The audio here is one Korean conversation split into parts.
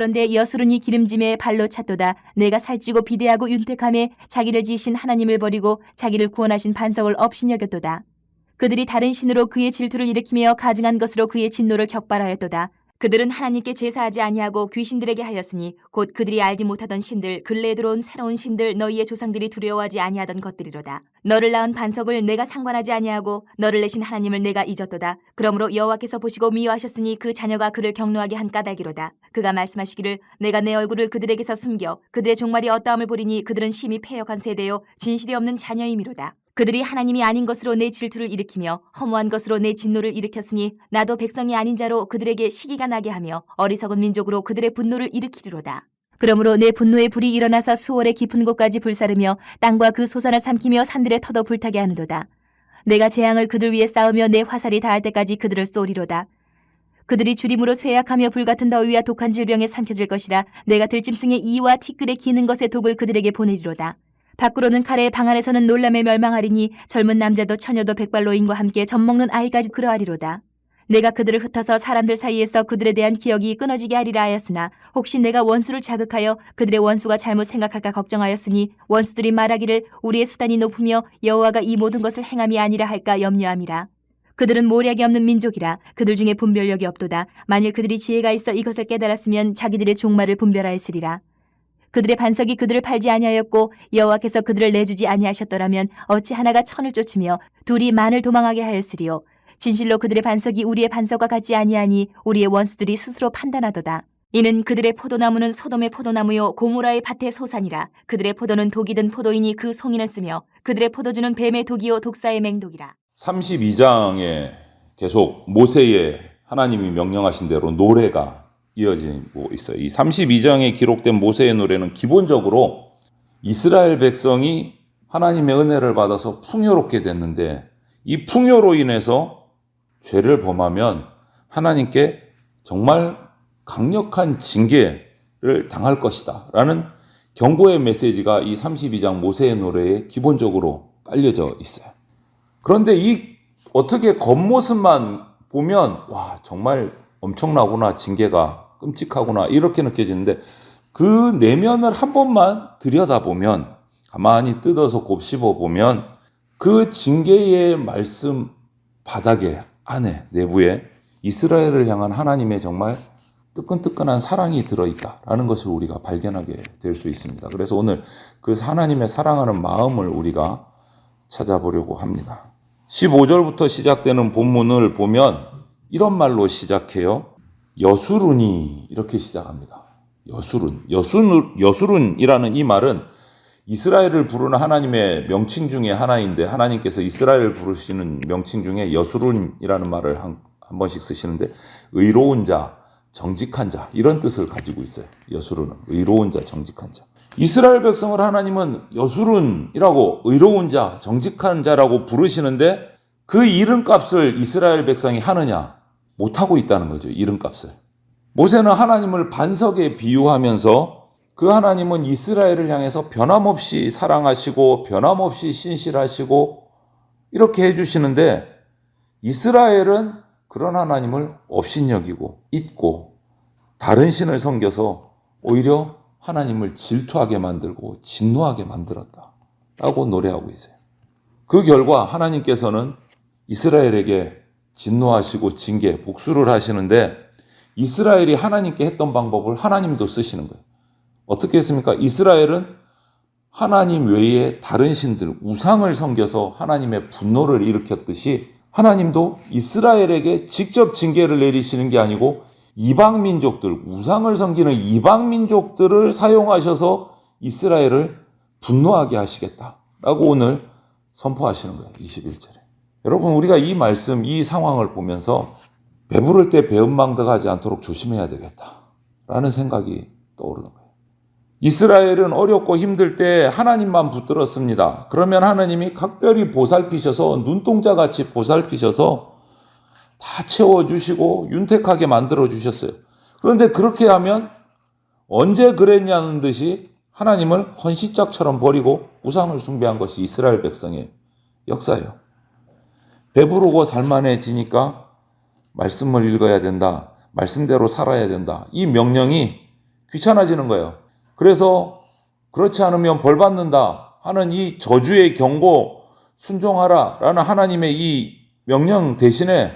그런데 여수론이 기름짐에 발로 찼도다. 내가 살찌고 비대하고 윤택함에 자기를 지으신 하나님을 버리고 자기를 구원하신 반석을 업신여겼도다. 그들이 다른 신으로 그의 질투를 일으키며 가증한 것으로 그의 진노를 격발하였도다. 그들은 하나님께 제사하지 아니하고 귀신들에게 하였으니 곧 그들이 알지 못하던 신들, 근래에 들어온 새로운 신들, 너희의 조상들이 두려워하지 아니하던 것들이로다. 너를 낳은 반석을 내가 상관하지 아니하고 너를 내신 하나님을 내가 잊었도다. 그러므로 여호와께서 보시고 미워하셨으니 그 자녀가 그를 경노하게 한 까닭이로다. 그가 말씀하시기를 내가 내 얼굴을 그들에게서 숨겨 그들의 종말이 어떠함을 보리니 그들은 심히 패역한 세대요 진실이 없는 자녀이미로다. 그들이 하나님이 아닌 것으로 내 질투를 일으키며 허무한 것으로 내 진노를 일으켰으니 나도 백성이 아닌 자로 그들에게 시기가 나게 하며 어리석은 민족으로 그들의 분노를 일으키리로다. 그러므로 내 분노의 불이 일어나서 수월의 깊은 곳까지 불사르며 땅과 그 소산을 삼키며 산들의 터도 불타게 하느도다. 내가 재앙을 그들 위에 쌓으며 내 화살이 닿을 때까지 그들을 쏘리로다. 그들이 주림으로 쇠약하며 불같은 더위와 독한 질병에 삼켜질 것이라. 내가 들짐승의 이와 티끌에 기는 것의 독을 그들에게 보내리로다. 밖으로는 칼에 방 안에서는 놀람에 멸망하리니 젊은 남자도 처녀도 백발노인과 함께 젖먹는 아이까지 그러하리로다. 내가 그들을 흩어서 사람들 사이에서 그들에 대한 기억이 끊어지게 하리라 하였으나 혹시 내가 원수를 자극하여 그들의 원수가 잘못 생각할까 걱정하였으니 원수들이 말하기를 우리의 수단이 높으며 여호와가 이 모든 것을 행함이 아니라 할까 염려함이라. 그들은 모략이 없는 민족이라. 그들 중에 분별력이 없도다. 만일 그들이 지혜가 있어 이것을 깨달았으면 자기들의 종말을 분별하였으리라. 그들의 반석이 그들을 팔지 아니하였고 여호와께서 그들을 내주지 아니하셨더라면 어찌 하나가 천을 쫓으며 둘이 만을 도망하게 하였으리요. 진실로 그들의 반석이 우리의 반석과 같지 아니하니 우리의 원수들이 스스로 판단하도다. 이는 그들의 포도나무는 소돔의 포도나무요 고모라의 밭의 소산이라. 그들의 포도는 독이 든 포도이니 그 송이는 쓰며 그들의 포도주는 뱀의 독이요 독사의 맹독이라. 32장에 계속 모세의 하나님이 명령하신 대로 노래가 이어지고 있어요. 이 32장에 기록된 모세의 노래는 기본적으로 이스라엘 백성이 하나님의 은혜를 받아서 풍요롭게 됐는데 이 풍요로 인해서 죄를 범하면 하나님께 정말 강력한 징계를 당할 것이다 라는 경고의 메시지가 이 32장 모세의 노래에 기본적으로 깔려져 있어요. 그런데 이 어떻게 겉모습만 보면 와 정말 엄청나구나, 징계가 끔찍하구나 이렇게 느껴지는데 그 내면을 한 번만 들여다보면, 가만히 뜯어서 곱씹어 보면 그 징계의 말씀 바닥에 안에 내부에 이스라엘을 향한 하나님의 정말 뜨끈뜨끈한 사랑이 들어있다라는 것을 우리가 발견하게 될 수 있습니다. 그래서 오늘 그 하나님의 사랑하는 마음을 우리가 찾아보려고 합니다. 15절부터 시작되는 본문을 보면 이런 말로 시작해요. 여수룬이 이렇게 시작합니다. 여수룬이라는 이 말은 이스라엘을 부르는 하나님의 명칭 중에 하나인데 하나님께서 이스라엘을 부르시는 명칭 중에 여수룬이라는 말을 한 번씩 쓰시는데 의로운 자, 정직한 자 이런 뜻을 가지고 있어요. 여수룬은 의로운 자, 정직한 자. 이스라엘 백성을 하나님은 여수룬이라고 의로운 자, 정직한 자라고 부르시는데 그 이름값을 이스라엘 백성이 하느냐? 못하고 있다는 거죠. 이름값을. 모세는 하나님을 반석에 비유하면서 그 하나님은 이스라엘을 향해서 변함없이 사랑하시고 변함없이 신실하시고 이렇게 해주시는데 이스라엘은 그런 하나님을 업신여기고 잊고 다른 신을 섬겨서 오히려 하나님을 질투하게 만들고 진노하게 만들었다라고 노래하고 있어요. 그 결과 하나님께서는 이스라엘에게 진노하시고 징계, 복수를 하시는데 이스라엘이 하나님께 했던 방법을 하나님도 쓰시는 거예요. 어떻게 했습니까? 이스라엘은 하나님 외에 다른 신들, 우상을 섬겨서 하나님의 분노를 일으켰듯이 하나님도 이스라엘에게 직접 징계를 내리시는 게 아니고 이방 민족들, 우상을 섬기는 이방 민족들을 사용하셔서 이스라엘을 분노하게 하시겠다라고 오늘 선포하시는 거예요. 21절에. 여러분 우리가 이 말씀, 이 상황을 보면서 배부를 때 배은망덕하지 않도록 조심해야 되겠다라는 생각이 떠오르는 거예요. 이스라엘은 어렵고 힘들 때 하나님만 붙들었습니다. 그러면 하나님이 각별히 보살피셔서 눈동자같이 보살피셔서 다 채워주시고 윤택하게 만들어주셨어요. 그런데 그렇게 하면 언제 그랬냐는 듯이 하나님을 헌신짝처럼 버리고 우상을 숭배한 것이 이스라엘 백성의 역사예요. 배부르고 살만해지니까 말씀을 읽어야 된다. 말씀대로 살아야 된다. 이 명령이 귀찮아지는 거예요. 그래서 그렇지 않으면 벌 받는다 하는 이 저주의 경고 순종하라 라는 하나님의 이 명령 대신에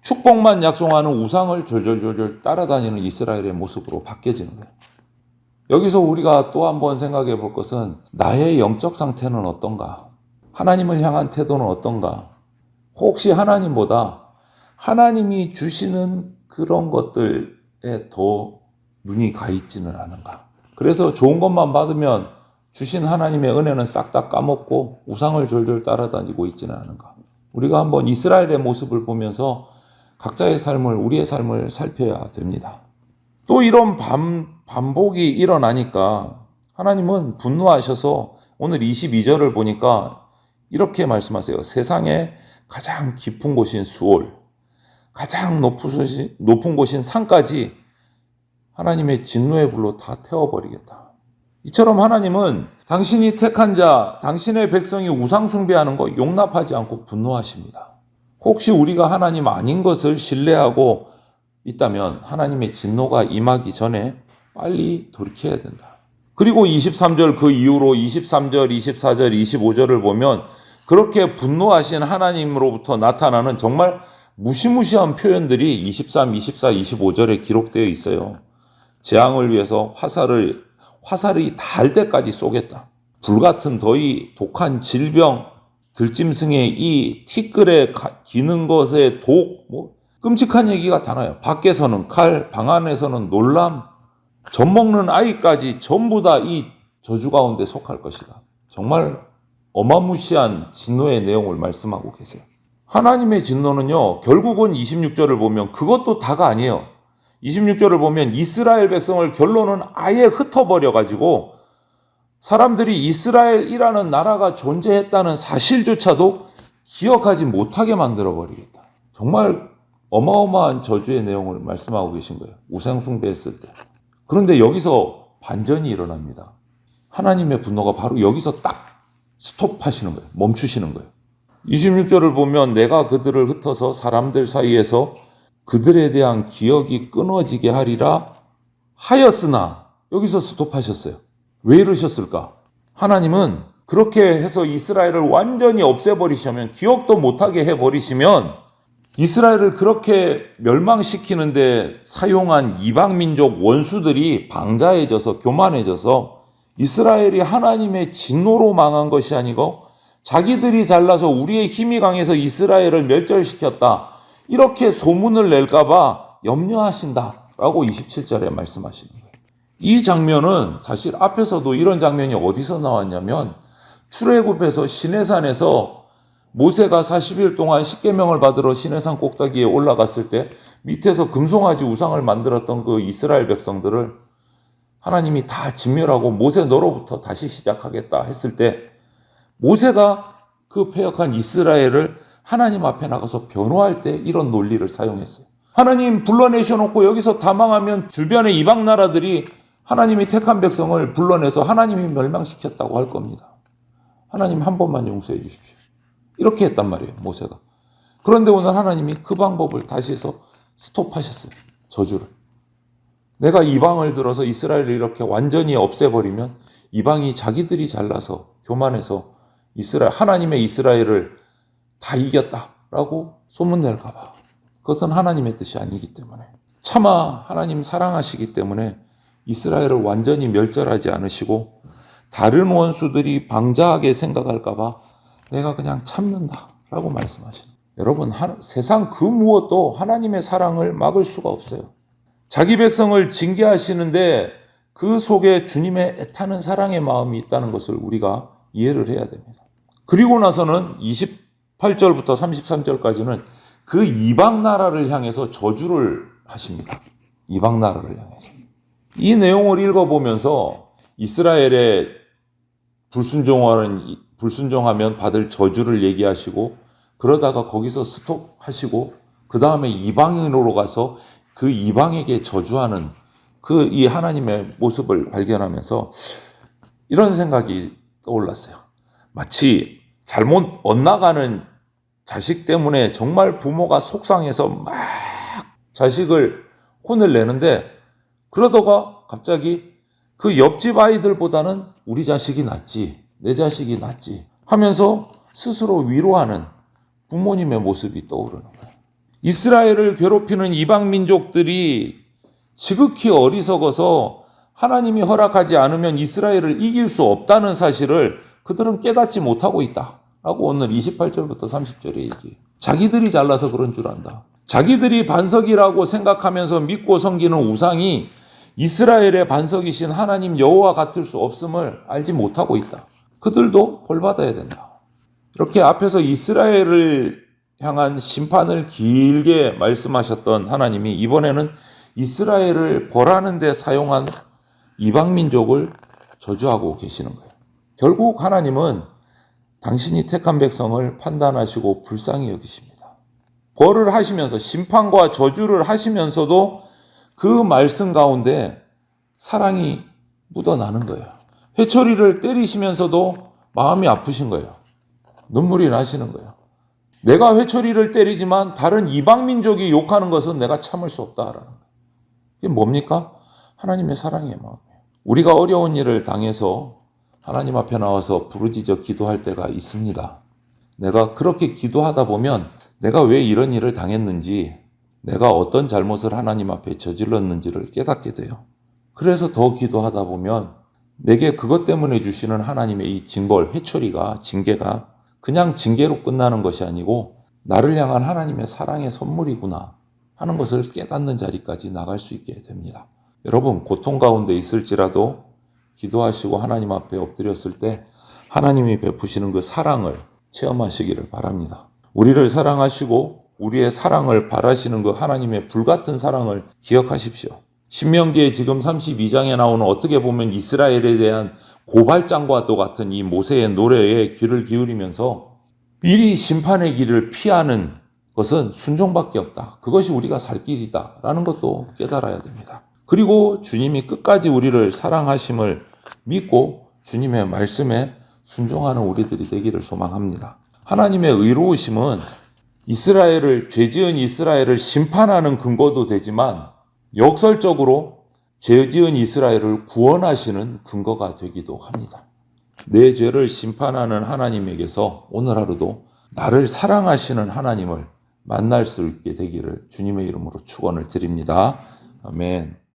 축복만 약속하는 우상을 졸졸졸졸 따라다니는 이스라엘의 모습으로 바뀌어지는 거예요. 여기서 우리가 또 한번 생각해 볼 것은 나의 영적 상태는 어떤가? 하나님을 향한 태도는 어떤가? 혹시 하나님보다 하나님이 주시는 그런 것들에 더 눈이 가 있지는 않은가? 그래서 좋은 것만 받으면 주신 하나님의 은혜는 싹 다 까먹고 우상을 졸졸 따라다니고 있지는 않은가? 우리가 한번 이스라엘의 모습을 보면서 각자의 삶을, 우리의 삶을 살펴야 됩니다. 또 이런 반복이 일어나니까 하나님은 분노하셔서 오늘 22절을 보니까 이렇게 말씀하세요. 세상에 가장 깊은 곳인 수올, 가장 높은 곳인 산까지 하나님의 진노의 불로 다 태워버리겠다. 이처럼 하나님은 당신이 택한 자, 당신의 백성이 우상 숭배하는 거 용납하지 않고 분노하십니다. 혹시 우리가 하나님 아닌 것을 신뢰하고 있다면 하나님의 진노가 임하기 전에 빨리 돌이켜야 된다. 그리고 23절 그 이후로 23절, 24절, 25절을 보면 그렇게 분노하신 하나님으로부터 나타나는 정말 무시무시한 표현들이 23, 24, 25절에 기록되어 있어요. 재앙을 위해서 화살이 닿을 때까지 쏘겠다. 불같은 더위, 독한 질병, 들짐승의 이 티끌에 기는 것의 독, 끔찍한 얘기가 다 나요. 밖에서는 칼, 방 안에서는 놀람, 젖먹는 아이까지 전부 다 이 저주 가운데 속할 것이다. 정말 어마무시한 진노의 내용을 말씀하고 계세요. 하나님의 진노는요, 결국은 26절을 보면 그것도 다가 아니에요. 26절을 보면 이스라엘 백성을 결론은 아예 흩어버려가지고 사람들이 이스라엘이라는 나라가 존재했다는 사실조차도 기억하지 못하게 만들어버리겠다. 정말 어마어마한 저주의 내용을 말씀하고 계신 거예요. 우상 숭배했을 때. 그런데 여기서 반전이 일어납니다. 하나님의 분노가 바로 여기서 딱 스톱하시는 거예요. 멈추시는 거예요. 26절을 보면 내가 그들을 흩어서 사람들 사이에서 그들에 대한 기억이 끊어지게 하리라 하였으나 여기서 스톱하셨어요. 왜 이러셨을까? 하나님은 그렇게 해서 이스라엘을 완전히 없애버리시면 기억도 못하게 해버리시면 이스라엘을 그렇게 멸망시키는데 사용한 이방민족 원수들이 방자해져서 교만해져서 이스라엘이 하나님의 진노로 망한 것이 아니고 자기들이 잘나서 우리의 힘이 강해서 이스라엘을 멸절시켰다. 이렇게 소문을 낼까봐 염려하신다라고 27절에 말씀하시는 거예요. 이 장면은 사실 앞에서도 이런 장면이 어디서 나왔냐면 출애굽에서 시내산에서 모세가 40일 동안 십계명을 받으러 시내산 꼭대기에 올라갔을 때 밑에서 금송아지 우상을 만들었던 그 이스라엘 백성들을 하나님이 다 진멸하고 모세 너로부터 다시 시작하겠다 했을 때 모세가 그 패역한 이스라엘을 하나님 앞에 나가서 변호할 때 이런 논리를 사용했어요. 하나님 불러내셔놓고 여기서 다 망하면 주변의 이방 나라들이 하나님이 택한 백성을 불러내서 하나님이 멸망시켰다고 할 겁니다. 하나님 한 번만 용서해 주십시오. 이렇게 했단 말이에요, 모세가. 그런데 오늘 하나님이 그 방법을 다시 해서 스톱하셨어요. 저주를. 내가 이방을 들어서 이스라엘을 이렇게 완전히 없애버리면 이방이 자기들이 잘나서 교만해서 하나님의 이스라엘을 다 이겼다라고 소문낼까 봐. 그것은 하나님의 뜻이 아니기 때문에. 차마 하나님 사랑하시기 때문에 이스라엘을 완전히 멸절하지 않으시고 다른 원수들이 방자하게 생각할까 봐 내가 그냥 참는다라고 말씀하시는 거예요. 여러분, 세상 그 무엇도 하나님의 사랑을 막을 수가 없어요. 자기 백성을 징계하시는데 그 속에 주님의 애타는 사랑의 마음이 있다는 것을 우리가 이해를 해야 됩니다. 그리고 나서는 28절부터 33절까지는 그 이방 나라를 향해서 저주를 하십니다. 이방 나라를 향해서. 이 내용을 읽어보면서 이스라엘의 불순종하면 받을 저주를 얘기하시고 그러다가 거기서 스톱하시고 그 다음에 이방인으로 가서 그 이방에게 저주하는 그 이 하나님의 모습을 발견하면서 이런 생각이 떠올랐어요. 마치 잘못 엇나가는 자식 때문에 정말 부모가 속상해서 막 자식을 혼을 내는데 그러다가 갑자기 그 옆집 아이들보다는 우리 자식이 낫지, 내 자식이 낫지 하면서 스스로 위로하는 부모님의 모습이 떠오르는 거예요. 이스라엘을 괴롭히는 이방 민족들이 지극히 어리석어서 하나님이 허락하지 않으면 이스라엘을 이길 수 없다는 사실을 그들은 깨닫지 못하고 있다 라고 오늘 28절부터 30절에 얘기해요. 자기들이 잘나서 그런 줄 안다. 자기들이 반석이라고 생각하면서 믿고 섬기는 우상이 이스라엘의 반석이신 하나님 여호와 같을 수 없음을 알지 못하고 있다. 그들도 벌받아야 된다. 이렇게 앞에서 이스라엘을 향한 심판을 길게 말씀하셨던 하나님이 이번에는 이스라엘을 벌하는 데 사용한 이방민족을 저주하고 계시는 거예요. 결국 하나님은 당신이 택한 백성을 판단하시고 불쌍히 여기십니다. 벌을 하시면서 심판과 저주를 하시면서도 그 말씀 가운데 사랑이 묻어나는 거예요. 회초리를 때리시면서도 마음이 아프신 거예요. 눈물이 나시는 거예요. 내가 회초리를 때리지만 다른 이방민족이 욕하는 것은 내가 참을 수 없다라는 거예요. 이게 뭡니까? 하나님의 사랑의 마음이에요. 우리가 어려운 일을 당해서 하나님 앞에 나와서 부르짖어 기도할 때가 있습니다. 내가 그렇게 기도하다 보면 내가 왜 이런 일을 당했는지, 내가 어떤 잘못을 하나님 앞에 저질렀는지를 깨닫게 돼요. 그래서 더 기도하다 보면 내게 그것 때문에 주시는 하나님의 이 징벌, 회초리가, 징계가 그냥 징계로 끝나는 것이 아니고 나를 향한 하나님의 사랑의 선물이구나 하는 것을 깨닫는 자리까지 나갈 수 있게 됩니다. 여러분, 고통 가운데 있을지라도 기도하시고 하나님 앞에 엎드렸을 때 하나님이 베푸시는 그 사랑을 체험하시기를 바랍니다. 우리를 사랑하시고 우리의 사랑을 바라시는 그 하나님의 불같은 사랑을 기억하십시오. 신명기에 지금 32장에 나오는 어떻게 보면 이스라엘에 대한 고발장과 똑같은 이 모세의 노래에 귀를 기울이면서 미리 심판의 길을 피하는 것은 순종밖에 없다. 그것이 우리가 살 길이다 라는 것도 깨달아야 됩니다. 그리고 주님이 끝까지 우리를 사랑하심을 믿고 주님의 말씀에 순종하는 우리들이 되기를 소망합니다. 하나님의 의로우심은 죄지은 이스라엘을 심판하는 근거도 되지만 역설적으로 죄지은 이스라엘을 구원하시는 근거가 되기도 합니다. 내 죄를 심판하는 하나님에게서 오늘 하루도 나를 사랑하시는 하나님을 만날 수 있게 되기를 주님의 이름으로 축원을 드립니다. 아멘.